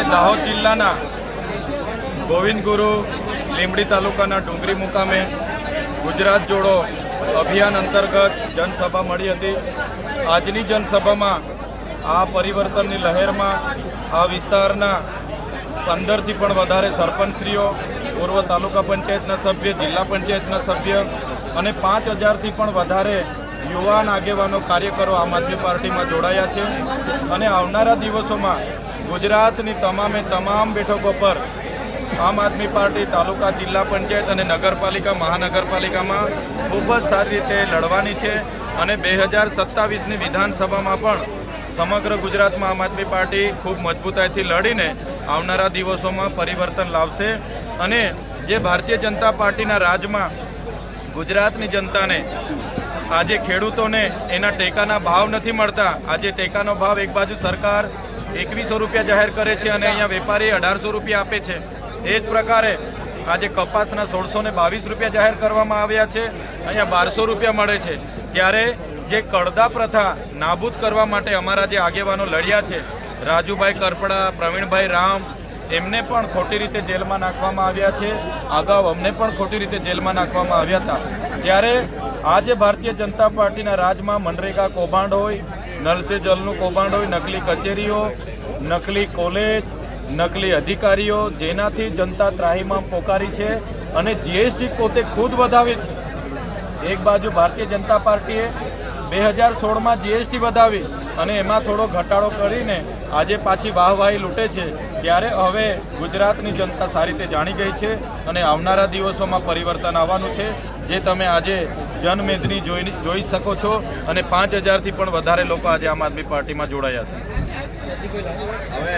દાહોદ જિલ્લાના ગોવિંદ ગુરુ લીંબડી તાલુકાના ડુંગરી મુકામે ગુજરાત જોડો અભિયાન અંતર્ગત જનસભા મળી હતી। આજની જનસભામાં આ પરિવર્તનની લહેરમાં આ વિસ્તારના 15થી પણ વધારે સરપંચશ્રીઓ, પૂર્વ તાલુકા પંચાયતના સભ્ય, જિલ્લા પંચાયતના સભ્ય અને 5000થી પણ વધારે યુવાન આગેવાનો, કાર્યકરો આમ આદમી પાર્ટીમાં જોડાયા છે અને આવનારા દિવસોમાં ગુજરાતની તમામ બેઠકો પર આમ આદમી પાર્ટી તાલુકા, જિલ્લા પંચાયત અને નગરપાલિકા, મહાનગરપાલિકામાં ખૂબ જ સારી રીતે લડવાની છે અને 2027ની વિધાનસભામાં પણ સમગ્ર ગુજરાતમાં આમ આદમી પાર્ટી ખૂબ મજબૂતાઈથી લડીને આવનારા દિવસોમાં પરિવર્તન લાવશે અને જે ભારતીય જનતા પાર્ટીના રાજમાં ગુજરાતની જનતાને આજે ખેડૂતોને એના ટેકાના ભાવ નથી મળતા। આજે ટેકાનો ભાવ એક બાજુ સરકાર 2100 રૂપિયા જાહેર કરે છે અને અહીંયા વેપારી 1800 રૂપિયા આપે છે। એ જ પ્રકારે આજે કપાસના 1622 રૂપિયા જાહેર કરવામાં આવ્યા છે, અહીંયા 1200 રૂપિયા મળે છે। ત્યારે જે કડદા પ્રથા નાબૂદ કરવા માટે અમારા જે આગેવાનો લડ્યા છે, રાજુભાઈ કરપડા, પ્રવીણભાઈ રામ, એમને પણ ખોટી રીતે જેલમાં નાખવામાં આવ્યા છે। અગાઉ અમને પણ ખોટી રીતે જેલમાં નાખવામાં આવ્યા હતા। ત્યારે આજે ભારતીય જનતા પાર્ટીના રાજમાં મનરેગા કૌભાંડ હોય, નલ સે જલનું કૌભાંડ હોય, નકલી કચેરીઓ, નકલી કોલેજ, નકલી અધિકારીઓ, જેનાથી જનતા ત્રાહીમામ પોકારી છે અને જીએસટી પોતે ખુદ વધાવે છે। એક બાજુ ભારતીય જનતા પાર્ટીએ 2016માં જીએસટી વધાવી અને એમાં થોડો ઘટાડો કરીને આજે પાછી વાહવાહી લૂંટે છે। ત્યારે હવે ગુજરાતની જનતા સારી રીતે જાણી ગઈ છે અને આવનારા દિવસોમાં પરિવર્તન આવવાનું છે, જે તમે આજે જનમેદની જોઈ શકો છો અને 5000થી પણ વધારે લોકો આજે આમ આદમી પાર્ટીમાં જોડાયા છે। હવે